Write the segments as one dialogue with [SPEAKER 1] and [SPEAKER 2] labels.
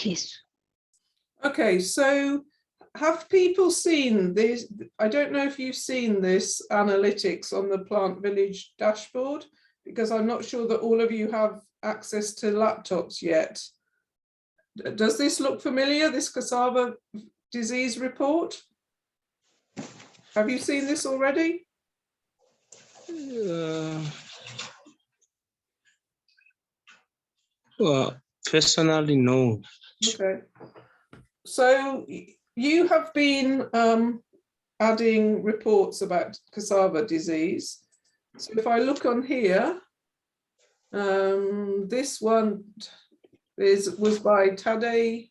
[SPEAKER 1] Yes.
[SPEAKER 2] Okay, so have people seen this? I don't know if you've seen this analytics on the PlantVillage dashboard, because I'm not sure that all of you have access to laptops yet. Does this look familiar, this cassava disease report? Have you seen this already?
[SPEAKER 3] Well, personally, no.
[SPEAKER 2] Okay. So you have been adding reports about cassava disease. So if I look on here, this one was by Tade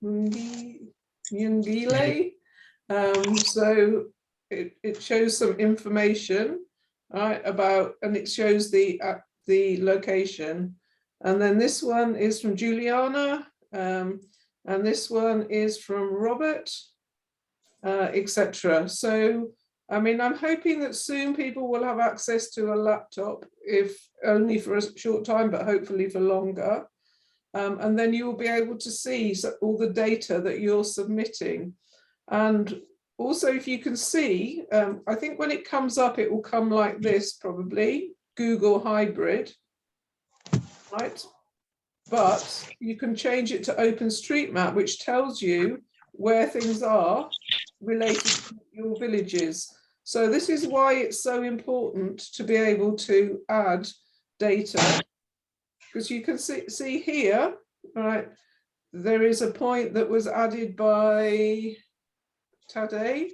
[SPEAKER 2] Nyungile. So it shows some information, right, about, and it shows the location. And then this one is from Juliana, and this one is from Robert, etc. So, I mean, I'm hoping that soon people will have access to a laptop, if only for a short time, but hopefully for longer. And then you will be able to see all the data that you're submitting. And also, if you can see, I think when it comes up, it will come like this, probably, Google Hybrid, right? But you can change it to OpenStreetMap, which tells you where things are related to your villages. So this is why it's so important to be able to add data, because you can see here, right, there is a point that was added by Tade,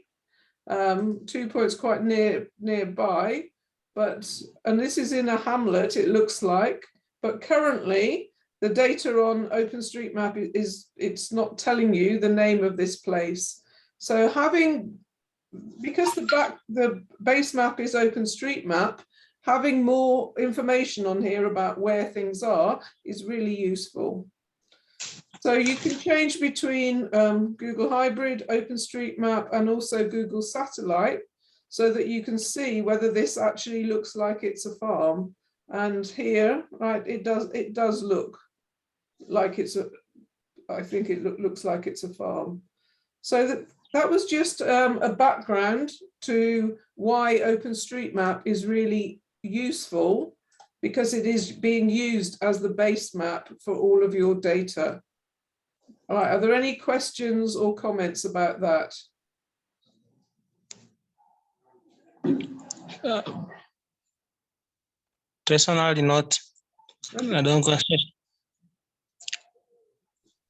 [SPEAKER 2] 2 points quite nearby, and this is in a hamlet, it looks like, but currently the data on OpenStreetMap it's not telling you the name of this place. So because the base map is OpenStreetMap, having more information on here about where things are is really useful. So you can change between Google Hybrid, OpenStreetMap, and also Google Satellite, so that you can see whether this actually looks like it's a farm. And here, right, it does look like it's I think it looks like it's a farm. So that was just a background to why OpenStreetMap is really useful, because it is being used as the base map for all of your data. All right, are there any questions or comments about that?
[SPEAKER 3] Personally, not. I don't question.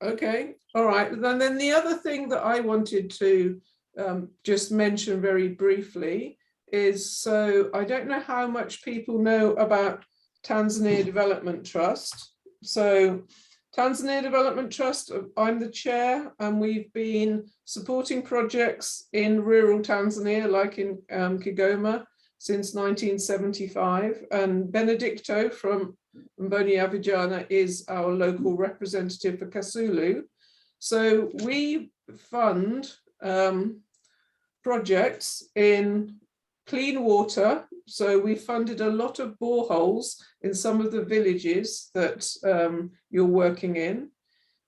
[SPEAKER 2] Okay, all right. And then the other thing that I wanted to just mention very briefly is, so I don't know how much people know about Tanzania Development Trust. So Tanzania Development Trust, I'm the chair, and we've been supporting projects in rural Tanzania, like in Kigoma, since 1975. And Benedicto from Mboni Vijana is our local representative for Kasulu. So we fund projects in clean water. So we funded a lot of boreholes in some of the villages that you're working in.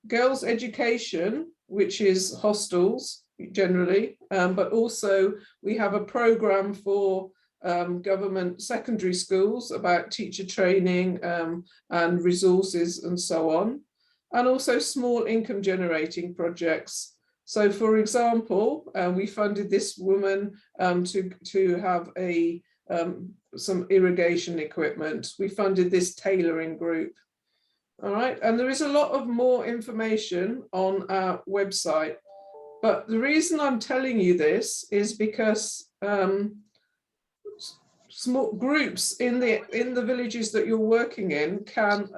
[SPEAKER 2] Girls' education, which is hostels generally, but also we have a program for government secondary schools about teacher training and resources and so on, and also small income generating projects. So, for example, we funded this woman to have some irrigation equipment. We funded this tailoring group. All right, and there is a lot of more information on our website. But the reason I'm telling you this is because small groups in the villages that you're working in can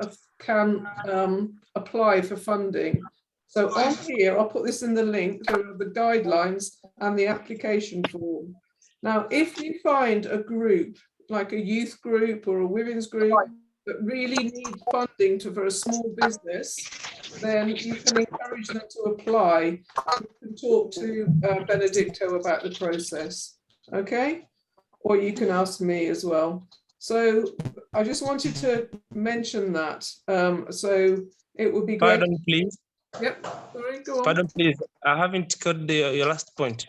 [SPEAKER 2] apply for funding. So on here, I'll put this in the link, there are the guidelines and the application form. Now, if you find a group, like a youth group or a women's group, that really need funding for a small business, then you can encourage them to apply. You can talk to Benedicto about the process, okay? Or you can ask me as well. So I just wanted to mention that. So it would be great.
[SPEAKER 3] Pardon, please.
[SPEAKER 2] Yep, sorry, go on.
[SPEAKER 3] Pardon, please. I haven't got your last point.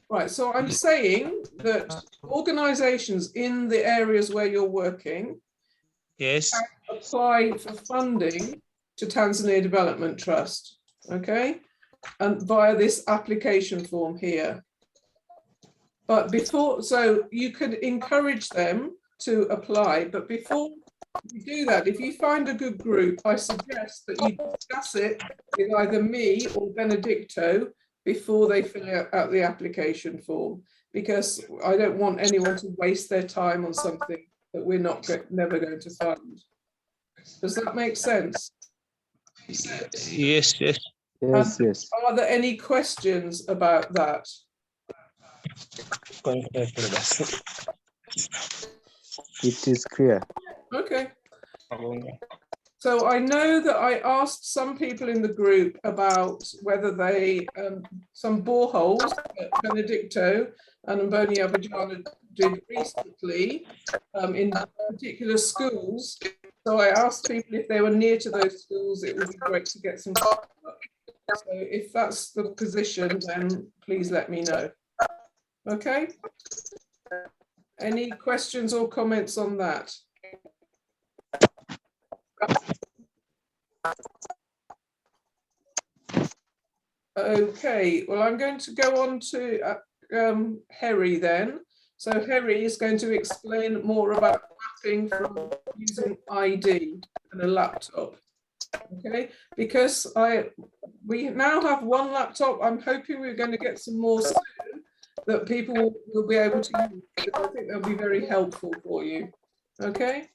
[SPEAKER 2] Right, so I'm saying that organizations in the areas where you're working
[SPEAKER 3] Yes.
[SPEAKER 2] apply for funding to Tanzania Development Trust, okay? And via this application form here. But before, so you could encourage them to apply, but before you do that, if you find a good group, I suggest that you discuss it with either me or Benedicto before they fill out the application form, because I don't want anyone to waste their time on something that we're never going to fund. Does that make sense?
[SPEAKER 3] Yes, yes.
[SPEAKER 1] Yes, yes.
[SPEAKER 2] Are there any questions about that?
[SPEAKER 1] It is clear.
[SPEAKER 2] Okay. So I know that I asked some people in the group about whether they, some boreholes that Benedicto and Mboni Vijana did recently in particular schools. So I asked people if they were near to those schools, it would be great to get some. So if that's the position, then please let me know. Okay. Any questions or comments on that? Okay, well, I'm going to go on to Harry then. So Harry is going to explain more about mapping from using ID and a laptop. Okay, because we now have one laptop. I'm hoping we're going to get some more soon that people will be able to use. I think they'll be very helpful for you. Okay.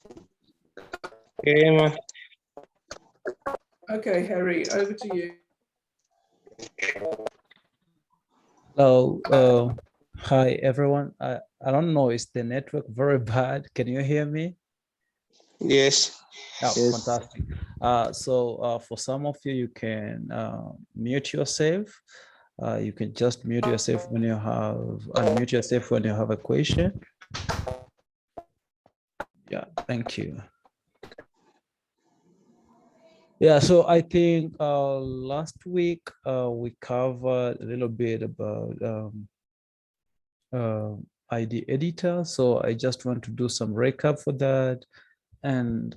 [SPEAKER 2] Okay, Harry, over to you.
[SPEAKER 4] Hello, hi everyone. I don't know, is the network very bad? Can you hear me?
[SPEAKER 3] Yes.
[SPEAKER 4] Oh,
[SPEAKER 1] Yes.
[SPEAKER 4] fantastic. So for some of you, you can mute yourself. You can just mute yourself when you have, unmute yourself when you have a question. Yeah, thank you. Yeah, so I think last week we covered a little bit about ID editor. So I just want to do some recap for that and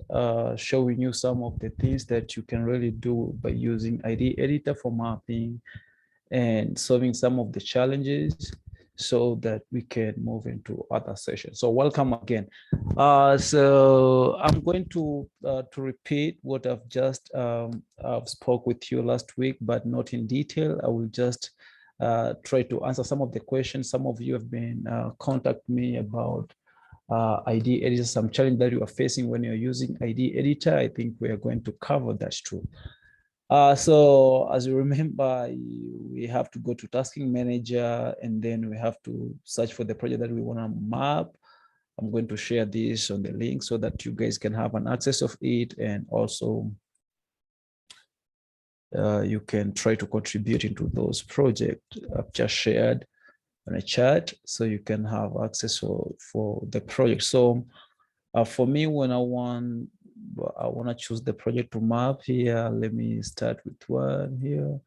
[SPEAKER 4] showing you some of the things that you can really do by using ID editor for mapping and solving some of the challenges so that we can move into other sessions. So welcome again. So I'm going to repeat what I've just spoke with you last week, but not in detail. I will just try to answer some of the questions. Some of you have been contacting me about ID editor, some challenge that you are facing when you're using ID editor. I think we are going to cover that too. So as you remember, we have to go to tasking manager and then we have to search for the project that we want to map. I'm going to share this on the link so that you guys can have an access of it, and also you can try to contribute into those projects I've just shared on a chat so you can have access for the project. So for me, when I want to choose the project to map here, let me start with one here.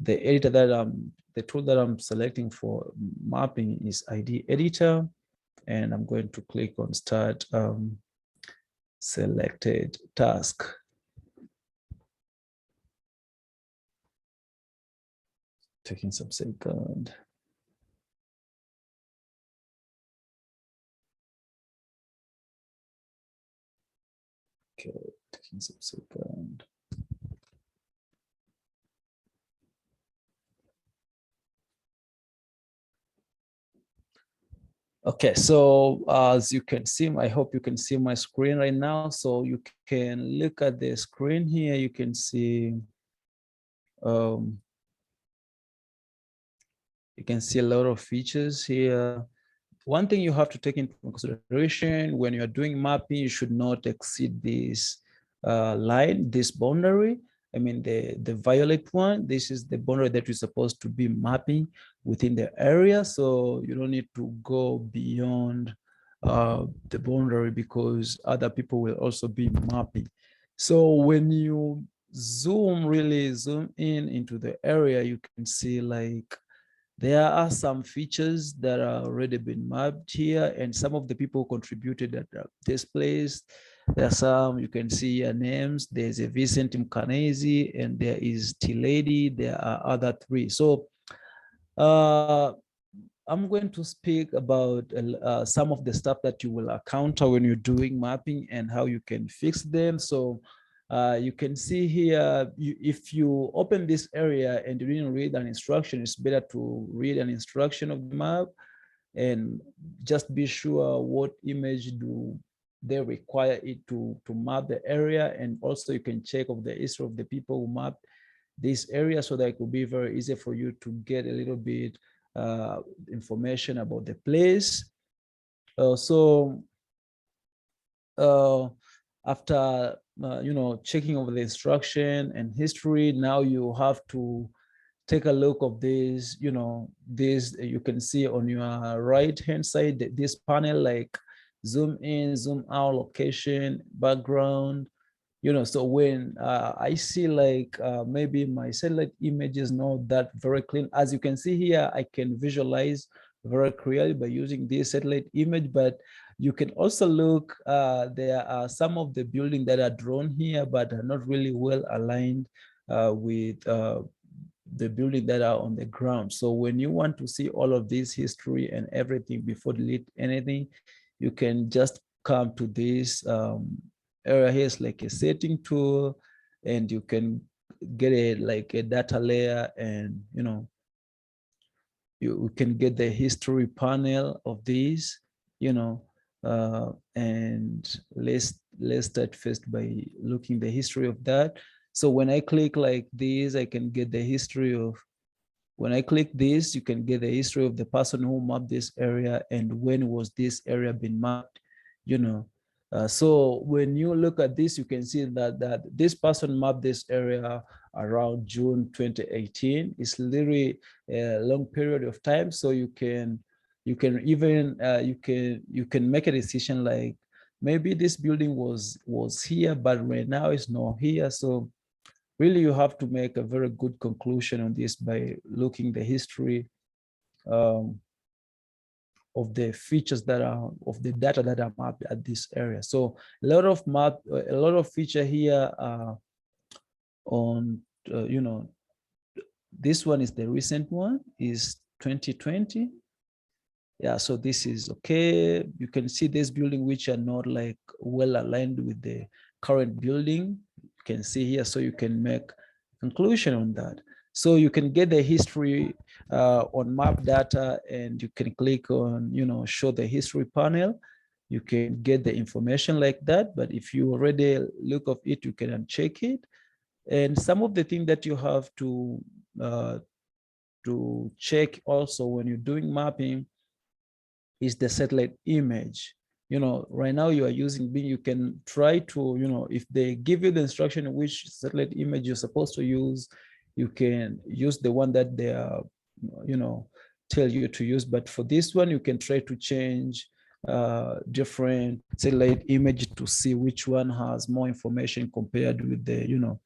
[SPEAKER 4] The editor that the tool that I'm selecting for mapping is ID editor, and I'm going to click on start selected task. Taking some second. Okay, taking some second. Okay, so as you can see, I hope you can see my screen right now. So you can look at the screen here. You can see a lot of features here. One thing you have to take into consideration when you're doing mapping, you should not exceed this line, this boundary. I mean, the violet one, this is the boundary that you're supposed to be mapping within the area. So you don't need to go beyond the boundary, because other people will also be mapping. So when you really zoom in into the area, you can see like there are some features that are already been mapped here, and some of the people contributed at this place. There are some, you can see your names. There's a Vincent Mkanezi, and there is T-Lady. There are other three. So I'm going to speak about some of the stuff that you will encounter when you're doing mapping and how you can fix them. So you can see here, if you open this area and you didn't read an instruction, it's better to read an instruction of the map and just be sure what image do they require it to map the area. And also you can check of the history of the people who mapped this area, so that it will be very easy for you to get a little bit information about the place. After checking over the instruction and history, now you have to take a look of this. This you can see on your right hand side, this panel, like zoom in, zoom out, location, background. So when I see like maybe my satellite image is not that very clean, as you can see here, I can visualize very clearly by using this satellite image. But you can also look, there are some of the buildings that are drawn here, but are not really well aligned with the building that are on the ground. So when you want to see all of this history and everything before delete anything, you can just come to this area here. Is like a setting tool, and you can get a data layer, and you can get the history panel of these, and let's start first by looking the history of that. So when I click like this, I can get the history of, when I click this, you can get the history of the person who mapped this area and when was this area been mapped. So when you look at this, you can see that this person mapped this area around June 2018. It's literally a long period of time. So you can even you can make a decision like, maybe this building was here, but right now it's not here. So really you have to make a very good conclusion on this by looking the history of the features that are of the data that are mapped at this area. So a lot of feature here on this one is the recent one, is 2020. Yeah, so this is okay. You can see this building which are not like well aligned with the current building. You can see here, so you can make conclusion on that. So you can get the history on map data, and you can click on, show the history panel. You can get the information like that. But if you already look of it, you can uncheck it. And some of the things that you have to check also when you're doing mapping is the satellite image. Right now you are using Bing. You can try to, if they give you the instruction which satellite image you're supposed to use, you can use the one that they are, tell you to use. But for this one, you can try to change different satellite image to see which one has more information compared with the,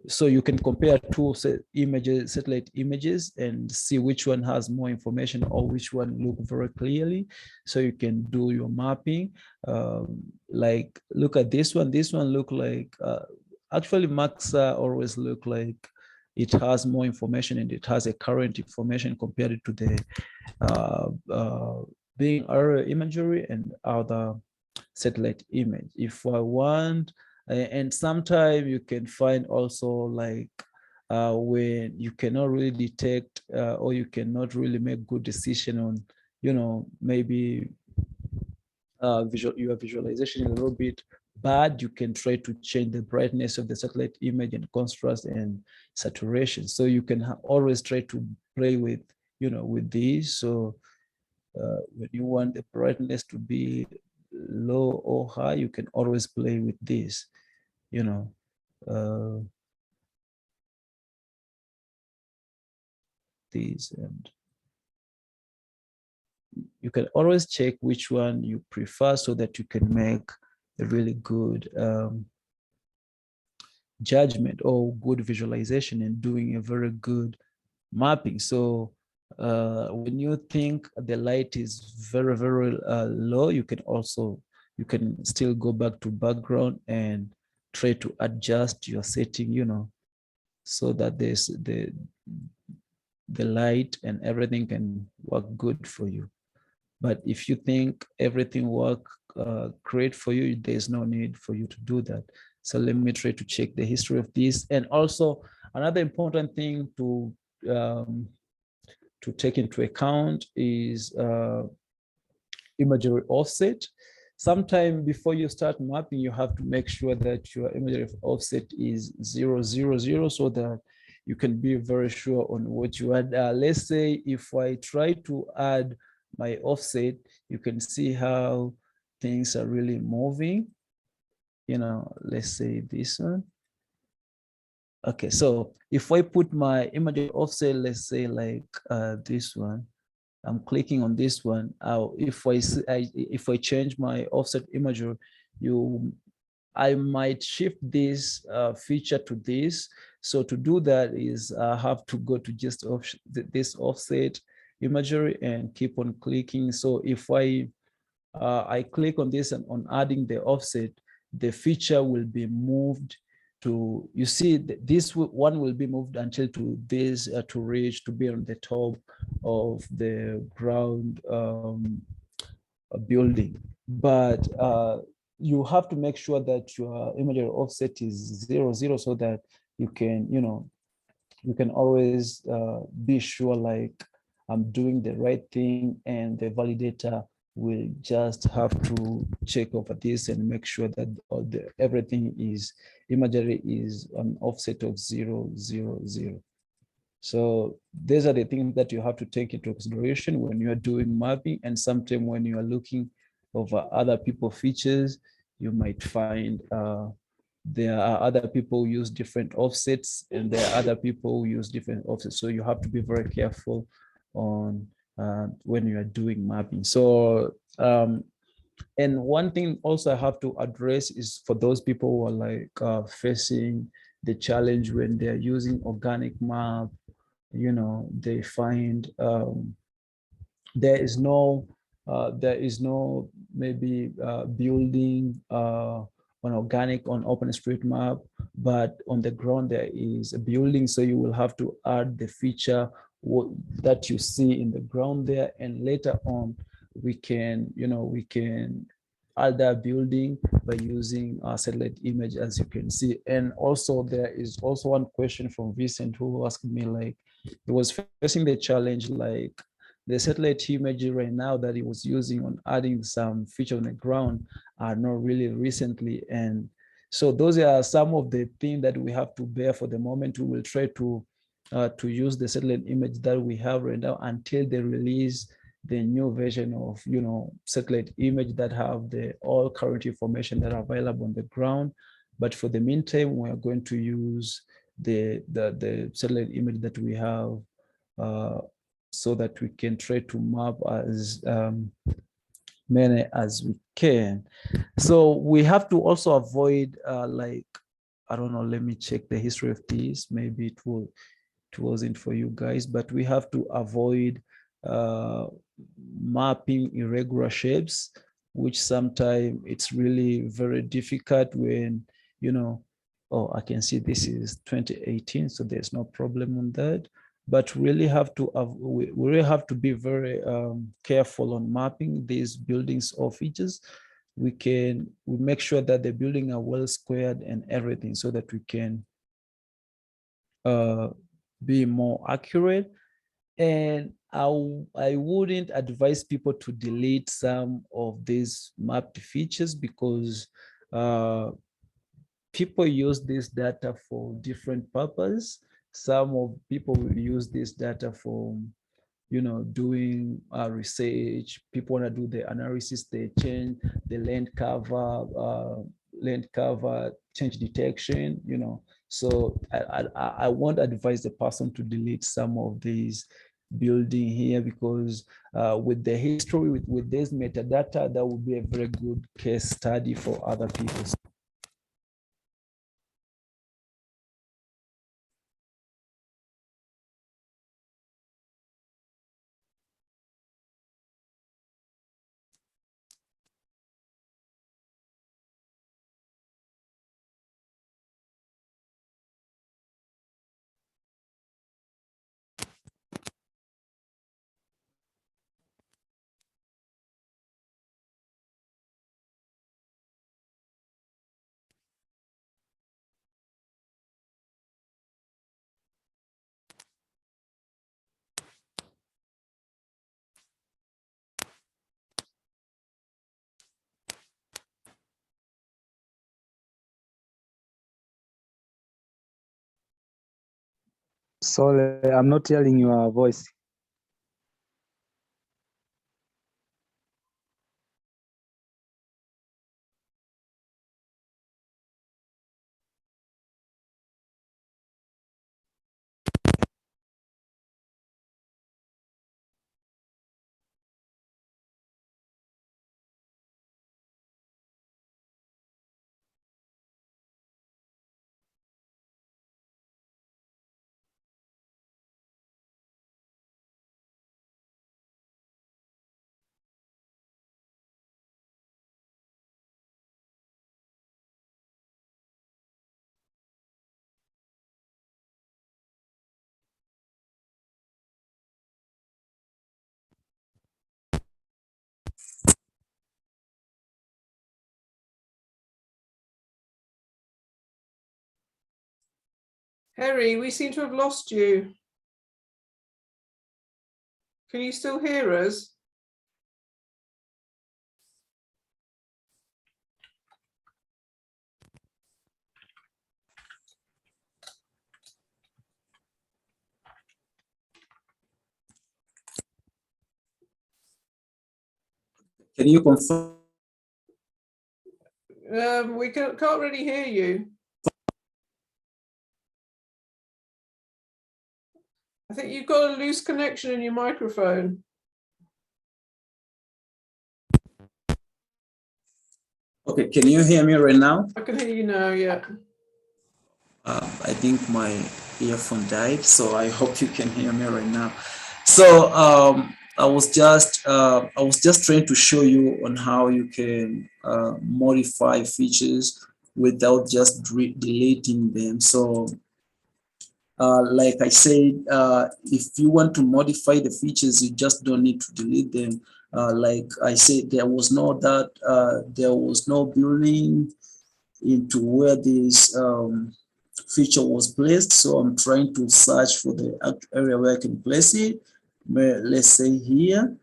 [SPEAKER 4] so you can compare two satellite images and see which one has more information or which one look very clearly. So you can do your mapping. Like look at this one. This one look like, actually Maxa always look like it has more information and it has a current information compared to the being area imagery and other satellite image. If I want, and sometimes you can find also like when you cannot really detect or you cannot really make good decision on, maybe your visualization is a little bit bad, you can try to change the brightness of the satellite image and contrast and saturation. So you can always try to play with, with these. So when you want the brightness to be low or high, you can always play with this, these. And you can always check which one you prefer so that you can make a really good judgment or good visualization and doing a very good mapping. So when you think the light is very, very low, you can still go back to background and try to adjust your setting, you know, so that there's the light and everything can work good for you. But if you think everything work great for you, there's no need for you to do that. So let me try to check the history of this. And also another important thing to take into account is imagery offset. Sometime before you start mapping, you have to make sure that your imagery offset is 000 so that you can be very sure on what you add. Let's say if I try to add my offset, you can see how things are really moving. You know, let's say this one. Okay, so if I put my imagery offset, let's say like this one, I'm clicking on this one. If I change my offset imagery, I might shift this feature to this. So to do that is I have to go to just this offset imagery and keep on clicking. So if I click on this and on adding the offset, the feature will be moved to, you see, this one will be moved until to this to reach to be on the top of the ground building. But you have to make sure that your imagery offset is 0, so that you can, you know, you can always be sure like I'm doing the right thing, and the validator will just have to check over this and make sure that everything is imagery is an offset of 0, 0, 0. So these are the things that you have to take into consideration when you are doing mapping, and sometimes when you are looking over other people's features, you might find there are other people who use different offsets, and there are other people who use different offsets. So you have to be very careful on when you are doing mapping. So and one thing also I have to address is for those people who are like facing the challenge when they're using organic map, you know, they find there is no maybe building on organic on OpenStreetMap, but on the ground there is a building. So you will have to add the feature that you see in the ground there, and later on we can, you know, we can add that building by using a satellite image, as you can see. And also there is also one question from Vincent who asked me, like, he was facing the challenge like the satellite imagery right now that he was using on adding some feature on the ground are not really recently. And so those are some of the things that we have to bear for the moment. We will try to use the satellite image that we have right now until they release the new version of, you know, satellite image that have the all current information that are available on the ground. But for the meantime, we are going to use the satellite image that we have so that we can try to map as many as we can. So we have to also avoid like, I don't know, let me check the history of this. Maybe it wasn't for you guys, but we have to avoid mapping irregular shapes, which sometimes it's really very difficult when, you know, oh, I can see this is 2018, so there's no problem on that. But really have to we really have to be very careful on mapping these buildings or features. We make sure that the building are well squared and everything, so that we can be more accurate. And I wouldn't advise people to delete some of these mapped features, because people use this data for different purposes. Some of people will use this data for, you know, doing research. People want to do the analysis, they change the land cover, change detection, you know. So I won't advise the person to delete some of these building here, because with the history, with this metadata, that would be a very good case study for other people.
[SPEAKER 1] Sorry, I'm not hearing your voice.
[SPEAKER 2] Harry, we seem to have lost you. Can you still hear us?
[SPEAKER 5] Can you confirm?
[SPEAKER 2] We can't really hear you. I think you've got a loose connection in your microphone.
[SPEAKER 5] Okay, can you hear me right now?
[SPEAKER 2] I can hear you now, yeah.
[SPEAKER 5] I think my earphone died, so I hope you can hear me right now. So I was just trying to show you on how you can modify features without just deleting them. So like I said, if you want to modify the features, you just don't need to delete them. Like I said, there was no building into where this feature was placed. So I'm trying to search for the area where I can place it. Let's say here.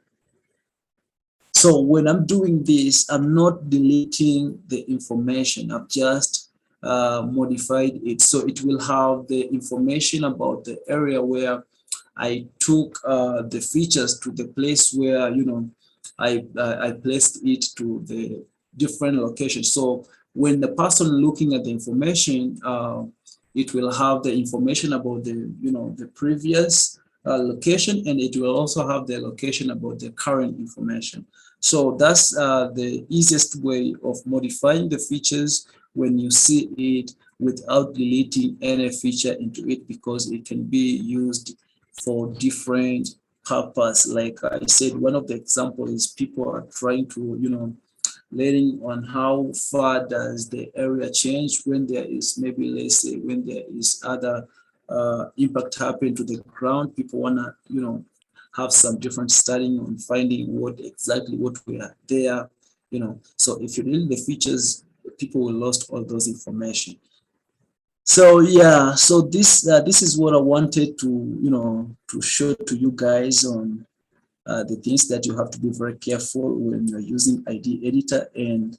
[SPEAKER 5] So when I'm doing this, I'm not deleting the information. I've just modified it. So it will have the information about the area where I took the features to the place where, you know, I placed it to the different locations. So when the person looking at the information, it will have the information about the, you know, the previous location, and it will also have the location about the current information. So that's the easiest way of modifying the features when you see it without deleting any feature into it, because it can be used for different purpose. Like I said, one of the examples is people are trying to, you know, letting on how far does the area change when there is, maybe let's say when there is other impact happen to the ground. People want to, you know, have some different studying on finding what exactly what we are there, you know. So if you delete the features, people will lost all those information. So yeah, so this is what I wanted to, you know, to show to you guys on the things that you have to be very careful when you're using ID editor, and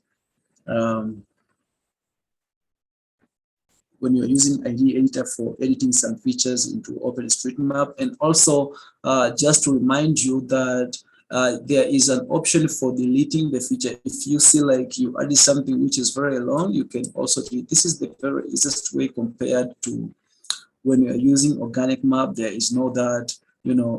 [SPEAKER 5] when you're using ID editor for editing some features into OpenStreetMap. And also just to remind you that there is an option for deleting the feature. If you see like you added something which is very long, you can also delete. This is the very easiest way compared to when you're using organic map. There is no that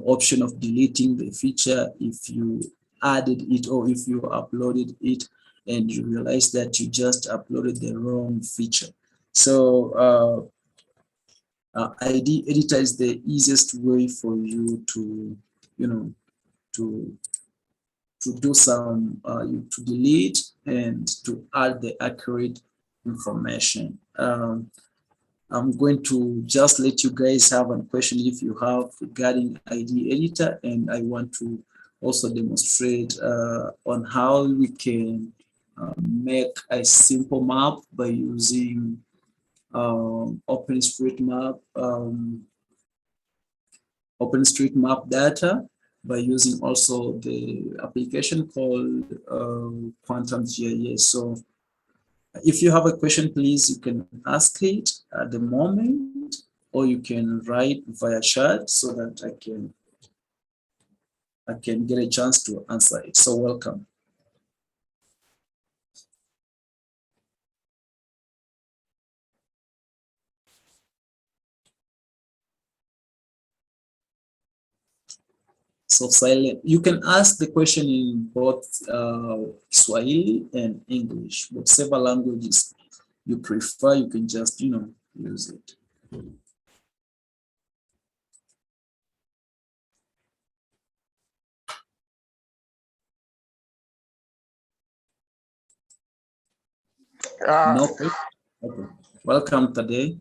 [SPEAKER 5] option of deleting the feature if you added it or if you uploaded it and you realize that you just uploaded the wrong feature. So ID editor is the easiest way for you to, to do some, to delete and to add the accurate information. I'm going to just let you guys have a question if you have regarding ID editor, and I want to also demonstrate on how we can make a simple map by using OpenStreetMap data, by using also the application called QuantumGIS. So if you have a question, please, you can ask it at the moment, or you can write via chat so that I can get a chance to answer it. So welcome. So silent. You can ask the question in both Swahili and English, whatever languages you prefer. You can just use it. No. Okay. Welcome today.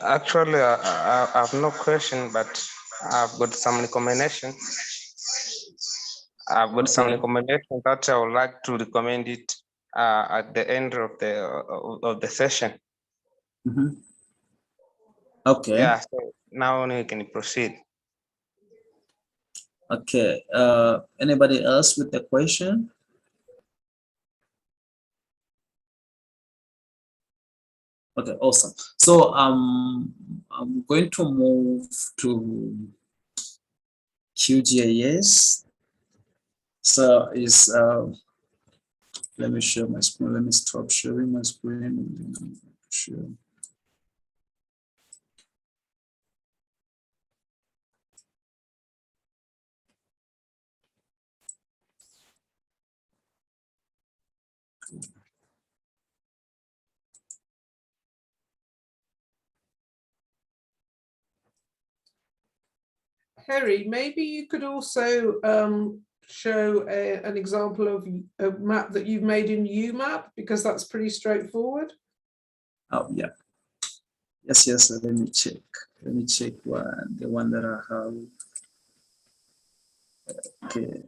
[SPEAKER 3] Actually, I have no question, but I've got some recommendation. I've got some recommendation that I would like to recommend it at the end of the session.
[SPEAKER 5] Mm-hmm. Okay.
[SPEAKER 3] Yeah. So now we can proceed.
[SPEAKER 5] Okay. Anybody else with the question? Okay, awesome. So I'm going to move to QGIS. So is let me share my screen. Let me stop sharing my screen and then I'm going to share.
[SPEAKER 2] Harry, maybe you could also show an example of a map that you've made in UMap, because that's pretty straightforward.
[SPEAKER 5] Oh yeah. Yes. Let me check. Let me check the one that I have. Okay.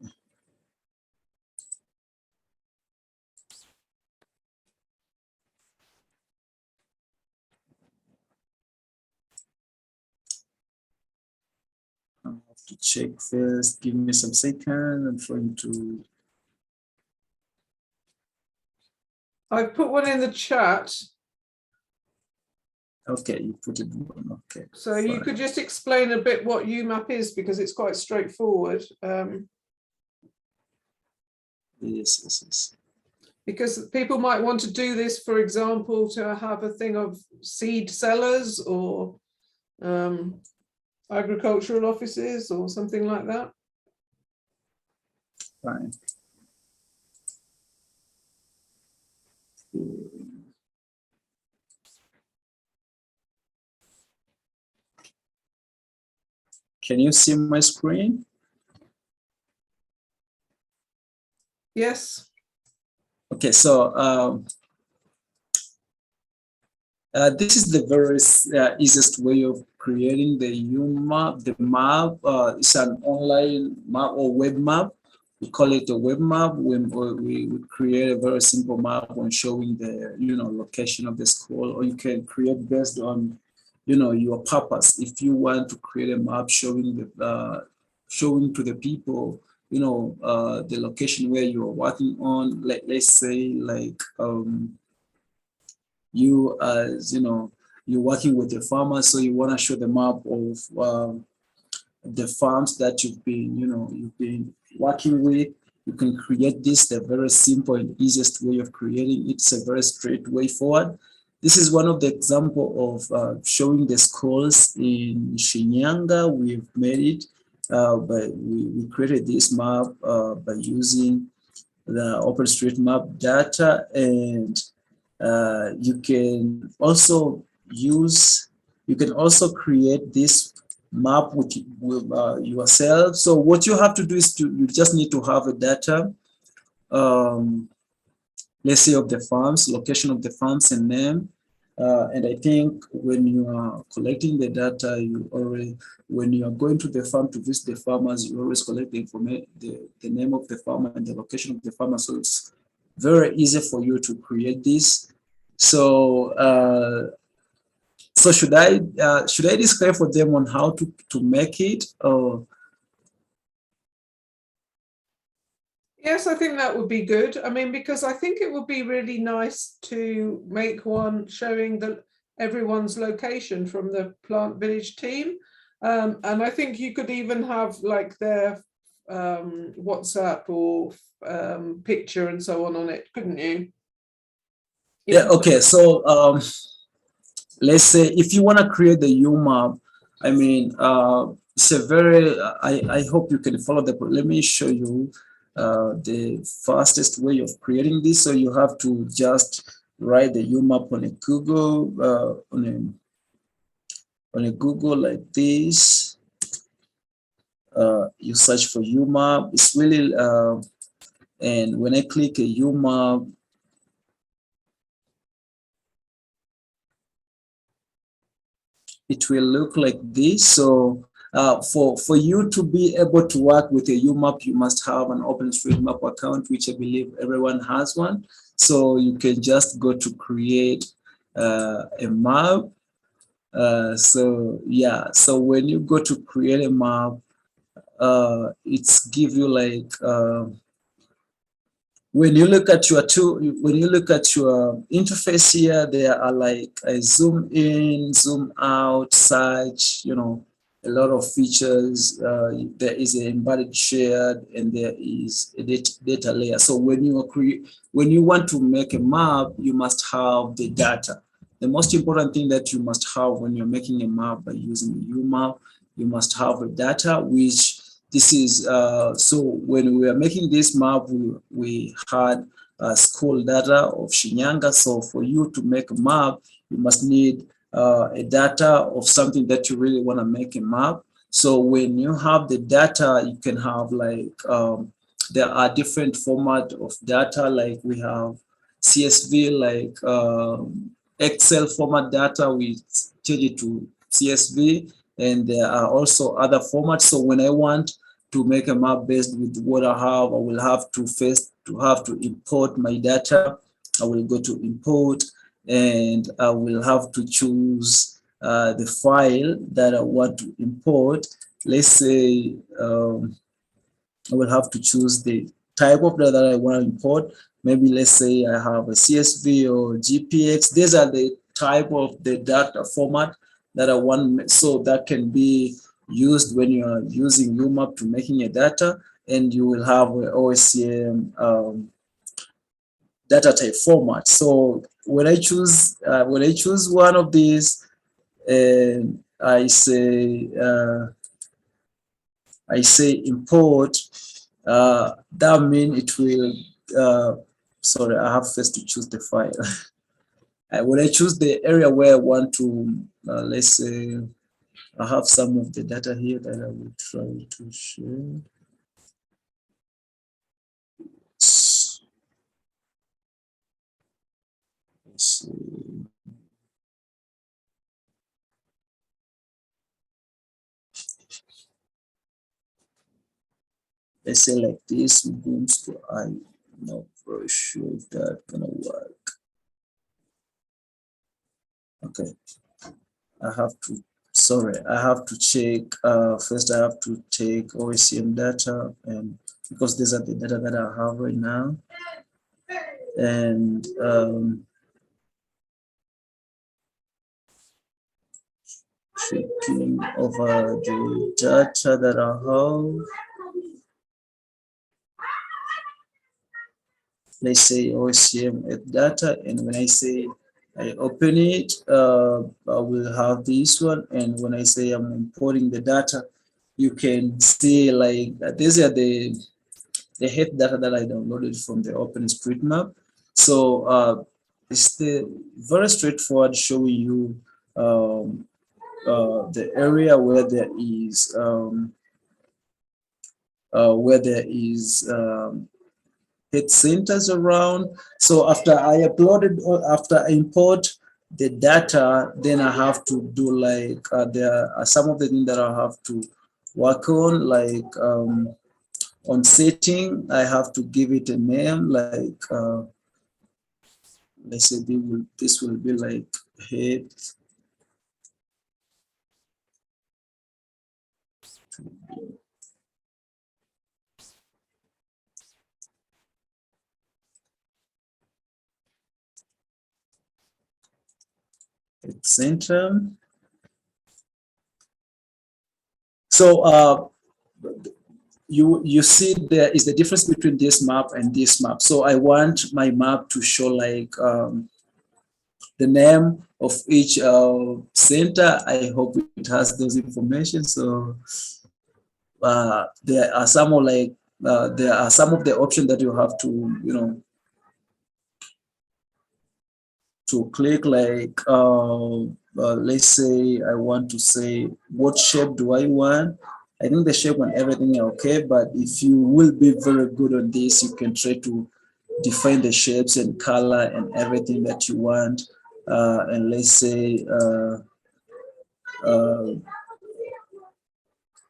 [SPEAKER 5] I have to check first. Give me some second. I'm trying to.
[SPEAKER 2] I've put one in the chat.
[SPEAKER 5] Okay, you put it on. Okay.
[SPEAKER 2] So fine. You could just explain a bit what UMap is, because it's quite straightforward.
[SPEAKER 5] Yes.
[SPEAKER 2] Because people might want to do this, for example, to have a thing of seed sellers or agricultural offices or something like that.
[SPEAKER 5] Fine. Can you see my screen?
[SPEAKER 2] Yes.
[SPEAKER 5] Okay, so this is the very easiest way of creating the UMap. The map is an online map or web map. We call it a web map. When we would create a very simple map on showing the location of the school, or you can create based on your purpose. If you want to create a map showing the showing to the people the location where you are working on, like let's say like you as you're working with a farmer, so you want to show the map of the farms that you've been working with. You can create this the very simple and easiest way of creating. It's a very straight way forward. This is one of the example of showing the schools in Shinyanga. We've made it but we created this map by using the OpenStreetMap data, and you can also create this map with yourself. So what you have to do is you just need to have a data, let's say of the farms, location of the farms and name. And I think when you are collecting the data, when you are going to the farm to visit the farmers, you always collect the information, the name of the farmer and the location of the farmer. So it's very easy for you to create this. So so should I describe for them on how to make it?
[SPEAKER 2] Yes, I think that would be good. I mean, because I think it would be really nice to make one showing everyone's location from the PlantVillage team. And I think you could even have like their WhatsApp or picture and so on it, couldn't you?
[SPEAKER 5] Yeah, okay. So let's say if you want to create the UMAP, I mean, it's a very, I hope you can follow let me show you the fastest way of creating this. So you have to just write the UMAP on a Google, on a Google like this. You search for UMAP. It's really, and when I click a UMAP, it will look like this. So for you to be able to work with a UMAP, you must have an OpenStreetMap account, which I believe everyone has one. So you can just go to create a map. So yeah, so when you go to create a map, it's give you like when you look at your interface here, there are like a zoom in, zoom out, search, you know, a lot of features. There is an embedded shared, and there is a data layer. So when you want to make a map, you must have the data. The most important thing that you must have when you're making a map by using the UMAP, you must have a data, which this is, so when we were making this map, we had school data of Shinyanga. So for you to make a map, you must need a data of something that you really want to make a map. So when you have the data, you can have like, there are different format of data, like we have CSV, like Excel format data, we change it to CSV, and there are also other formats. So when I want to make a map based with what I have, I will have to import my data. I will go to import, and I will have to choose the file that I want to import. Let's say I will have to choose the type of data that I want to import. Maybe let's say I have a CSV or GPX. These are the type of the data format that I want, so that can be used when you are using UMAP to making a data, and you will have an OSCM data type format. So when I choose one of these, and I say import, that means it will, sorry, I have first to choose the file. When I choose the area where I want to, let's say, I have some of the data here that I will try to share. Let's see. Let's say like this, booms to I'm not very sure if that's gonna work. Okay, I have to check, first I have to take OSCM data, and because these are the data that I have right now, and checking over the data that I have. Let's say OSCM data, and when I say I open it, I will have this one, and when I say I'm importing the data, you can see like these are the health data that I downloaded from the OpenStreetMap. So it's very straightforward, showing you the area where there is health centers around. So after I uploaded, or after I import the data, then I have to do like there are some of the things that I have to work on, like on setting. I have to give it a name, like let's say this will be like head center. So you see there is the difference between this map and this map. So I want my map to show like the name of each center. I hope it has those information. So there are some of like there are some of the options that you have to to click, like let's say I want to say what shape do I want. I think the shape and everything are okay, but if you will be very good on this, you can try to define the shapes and color and everything that you want. And let's say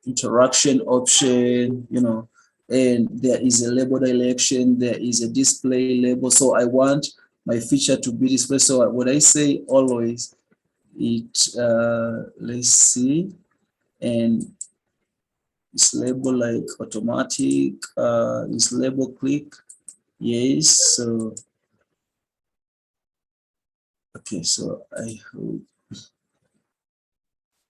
[SPEAKER 5] interaction option, and there is a label direction, there is a display label. So I want my feature to be displayed. So when I say always, let's see, and it's label like automatic, it's label click, yes. So okay, so I hope.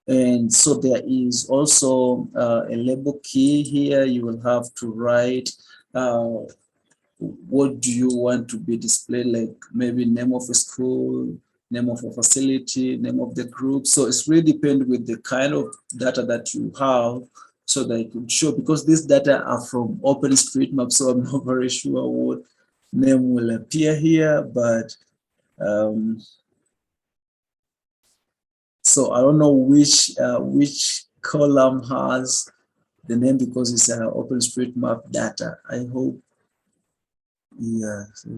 [SPEAKER 5] And so there is also a label key here. You will have to write what do you want to be displayed, like maybe name of a school, name of a facility, name of the group. So it's really depend with the kind of data that you have, so that it could show, because these data are from OpenStreetMap, so I'm not very sure what name will appear here, but so I don't know which column has the name, because it's OpenStreetMap data. I hope, yeah. So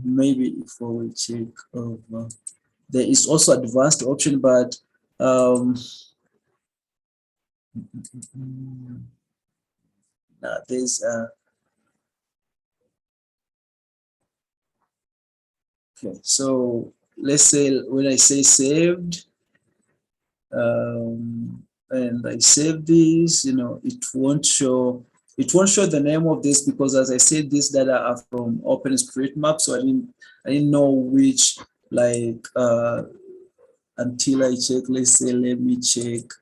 [SPEAKER 5] maybe if I will check over, there is also advanced option, but there's okay. So let's say when I say saved, and I save this, it won't show the name of this, because as I said, these data are from OpenStreetMap, so I didn't know which, like until I check. Let's say, let me check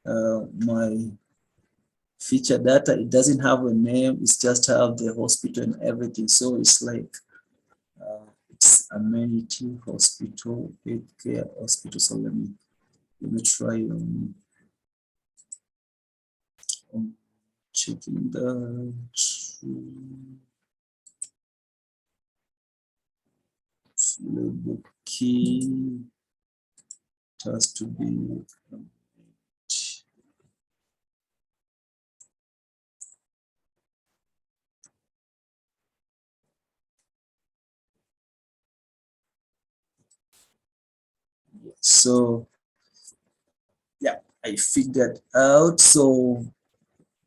[SPEAKER 5] my feature data. It doesn't have a name, it's just have the hospital and everything. So it's like it's amenity hospital, healthcare hospital. So let me try checking that. Label key, it has to be so yeah, I figured out. So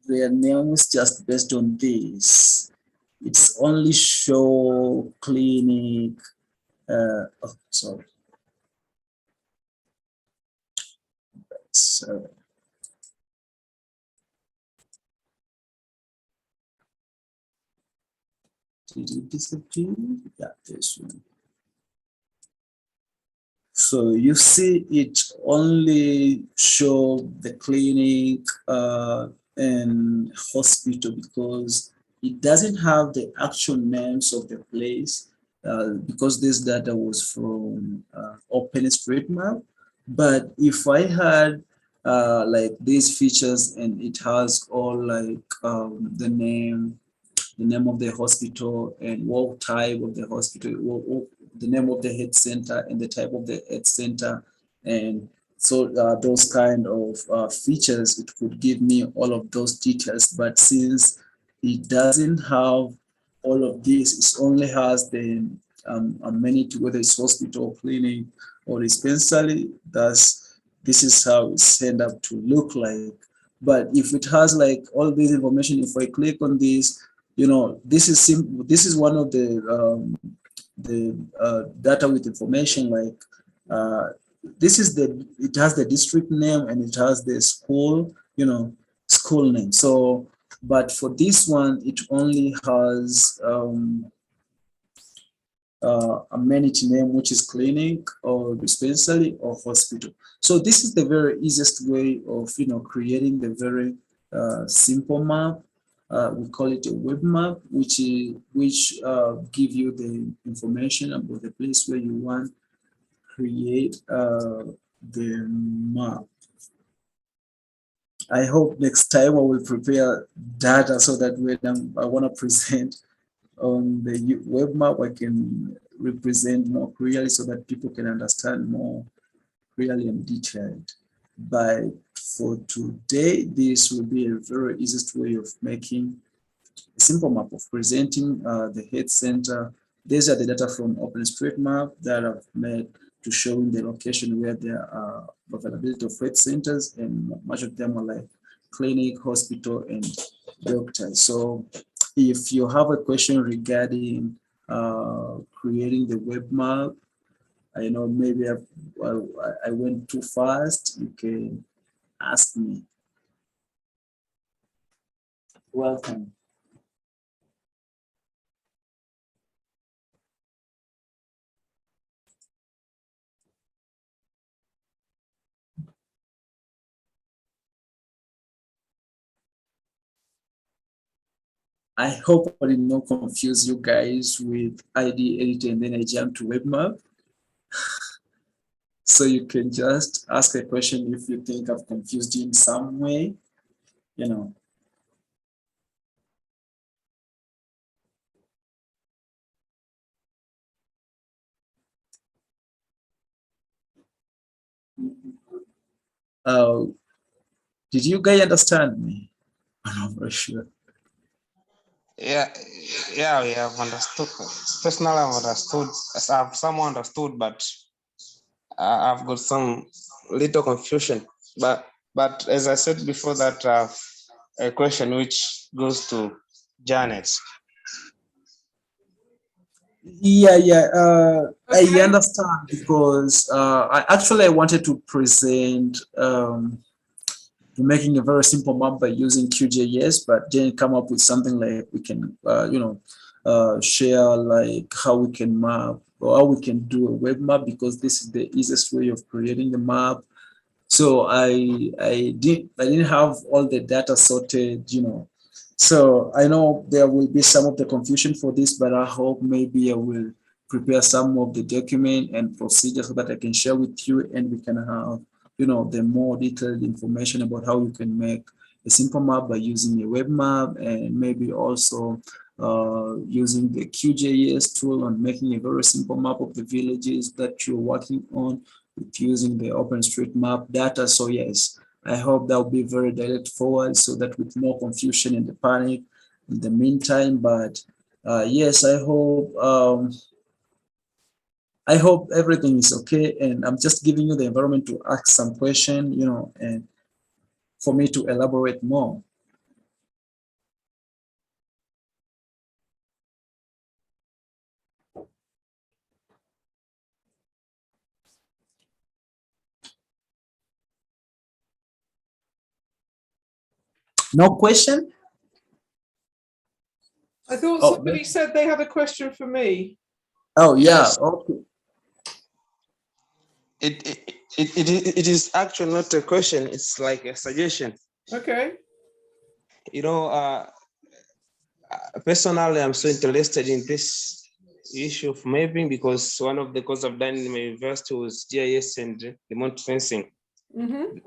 [SPEAKER 5] their name is just based on this. It's only show clinic. Oh, sorry. So did it disappear? Yeah, this one. So you see, it only show the clinic and hospital, because it doesn't have the actual names of the place. because this data was from OpenStreetMap. But if I had like these features and it has all like the name of the hospital and what type of the hospital, the name of the health center and the type of the health center, and so those kind of features, it could give me all of those details. But since it doesn't have all of this, it only has the amenity, whether it's hospital, clinic, or dispensary. This is how it's end up to look like. But if it has like all this information, if I click on this, you know, this is simple. This is one of the data with information, like this is it has the district name and it has the school, you know, school name. So, but for this one, it only has amenity name, which is clinic or dispensary or hospital. So this is the very easiest way of, you know, creating the very simple map. We call it a web map, which give you the information about the place where you want to create the map. I hope next time I will prepare data so that when I want to present on the web map, I can represent more clearly so that people can understand more clearly and detailed. But for today, this will be a very easiest way of making a simple map of presenting the health center. These are the data from OpenStreetMap that I've made to show the location where there are availability of health centers, and much of them are like clinic, hospital, and doctors. So if you have a question regarding creating the web map, I know maybe I went too fast, you can ask me. Welcome. I hope I did not confuse you guys with ID editor and then I jump to web map. So you can just ask a question if you think I've confused you in some way, you know. Did you guys understand me? I'm not very sure.
[SPEAKER 3] Yeah, we have understood. Personally, I've understood. I've somewhat understood, but I've got some little confusion. But as I said before, that a question which goes to Janet.
[SPEAKER 5] Yeah.
[SPEAKER 2] Okay.
[SPEAKER 5] I understand, because I wanted to present making a very simple map by using QGIS, but then come up with something like we can share like how we can map or how we can do a web map, because this is the easiest way of creating the map. So I didn't have all the data sorted, you know. So I know there will be some of the confusion for this, but I hope maybe I will prepare some of the document and procedure so that I can share with you, and we can have, you know, the more detailed information about how you can make a simple map by using a web map, and maybe also using the QGIS tool and making a very simple map of the villages that you're working on with using the OpenStreetMap data. So yes, I hope that will be very direct forward, so that with more confusion and the panic in the meantime. But yes, I hope everything is okay, and I'm just giving you the environment to ask some question, you know, and for me to elaborate more. No question?
[SPEAKER 2] I thought
[SPEAKER 5] Oh,
[SPEAKER 2] somebody said they had a question for me.
[SPEAKER 5] Oh yeah,
[SPEAKER 3] Yes.
[SPEAKER 5] okay.
[SPEAKER 3] It is actually not a question. It's like a suggestion.
[SPEAKER 2] Okay.
[SPEAKER 3] You know, personally, I'm so interested in this issue of mapping because one of the courses I've done in my university was GIS and remote fencing.
[SPEAKER 2] Mhm.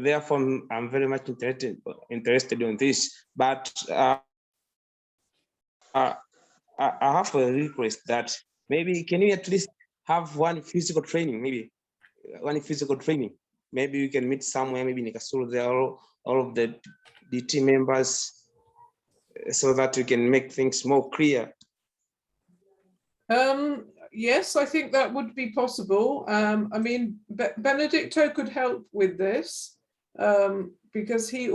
[SPEAKER 3] Therefore, I'm very much interested in this. But I have a request that maybe can we at least have one physical training, maybe one physical training. Maybe we can meet somewhere, maybe in Kasulu, there are all of the DT members, so that we can make things more clear.
[SPEAKER 2] Yes, I think that would be possible. I mean, Benedicto could help with this because he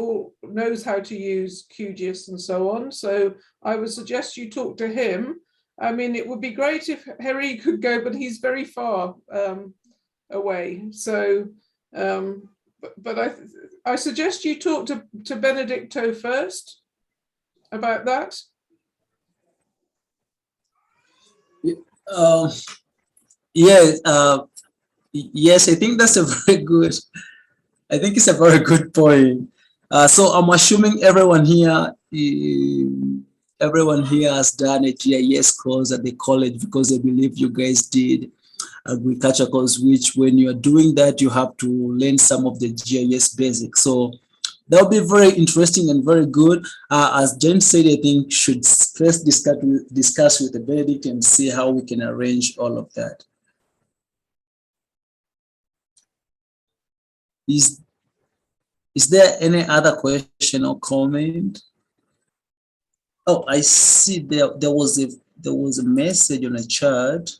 [SPEAKER 2] knows how to use QGIS and so on. So I would suggest you talk to him. I mean, it would be great if Harry could go, but he's very far away. So, but I suggest you talk to Benedicto first about that.
[SPEAKER 5] Yeah, yes, I think that's a very good, I think it's a very good point. So I'm assuming everyone here has done a GIS course at the college because I believe you guys did agriculture course, which when you're doing that, you have to learn some of the GIS basics. So that'll be very interesting and very good. As James said, I think should first discuss with the Benedict and see how we can arrange all of that. Is there any other question or comment? Oh, I see there was a message on the chat.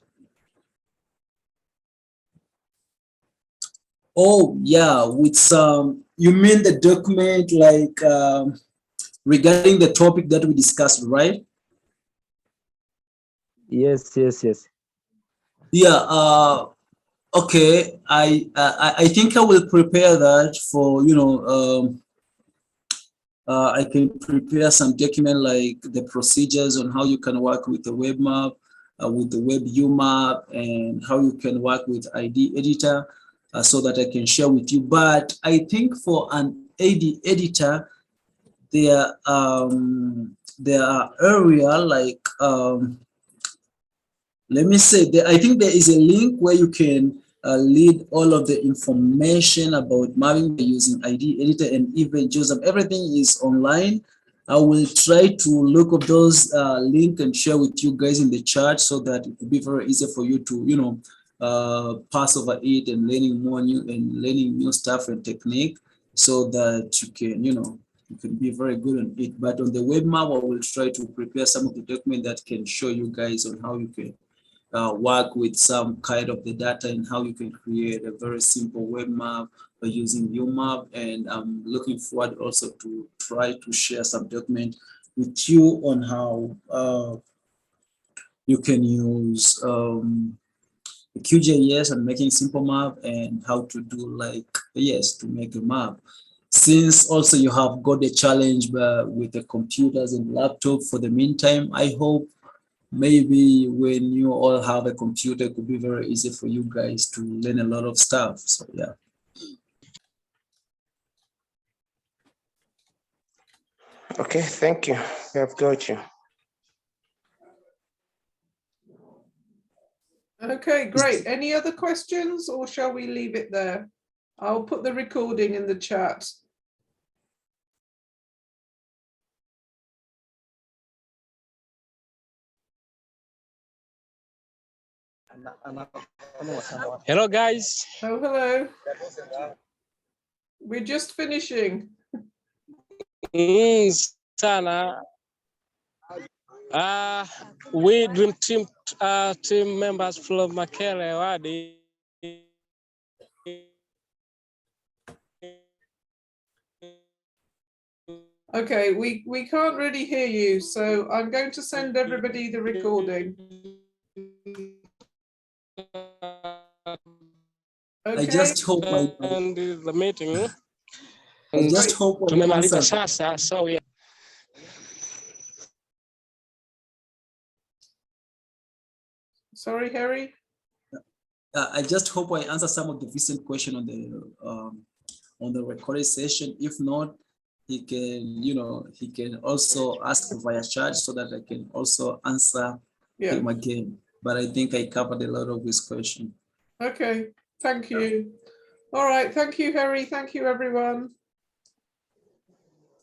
[SPEAKER 5] Oh yeah, with some, you mean the document like regarding the topic that we discussed, right?
[SPEAKER 1] Yes.
[SPEAKER 5] Yeah. Okay. I think I will prepare that for, you know, I can prepare some document like the procedures on how you can work with the web map, with the web UMAP, and how you can work with ID editor, so that I can share with you. But I think for an ID editor, there are area like let me say that I think there is a link where you can lead all of the information about mapping by using ID editor and even Joseph. Everything is online. I will try to look up those link and share with you guys in the chat so that it will be very easy for you to, you know, pass over it and learning new stuff and technique so that you can, you know, you can be very good on it. But on the web map, I will try to prepare some of the document that can show you guys on how you can work with some kind of the data and how you can create a very simple web map by using UMAP. And I'm looking forward also to try to share some document with you on how you can use QGIS and making simple map and how to do like, yes, to make a map. Since also you have got a challenge with the computers and laptop for the meantime, I hope maybe when you all have a computer, it could be very easy for you guys to learn a lot of stuff. So yeah.
[SPEAKER 3] Okay, thank you. We have got you.
[SPEAKER 2] Okay, great. Any other questions or shall we leave it there? I'll put the recording in the chat.
[SPEAKER 6] Hello, guys.
[SPEAKER 2] Oh, hello. We're just finishing.
[SPEAKER 6] Sana. We dream team members from Makere Wadi.
[SPEAKER 2] Okay, we can't really hear you, so I'm going to send everybody the recording. Okay.
[SPEAKER 5] I just hope
[SPEAKER 6] and the meeting.
[SPEAKER 5] I just hope
[SPEAKER 6] Tumemaliza sasa, so yeah.
[SPEAKER 2] Sorry, Harry.
[SPEAKER 5] I just hope I answer some of the recent question on the recorded session. If not, he can, you know, he can also ask via chat so that I can also answer
[SPEAKER 2] Yeah.
[SPEAKER 5] him again. But I think I covered a lot of his question.
[SPEAKER 2] Okay. Thank you. All right. Thank you, Harry. Thank you, everyone.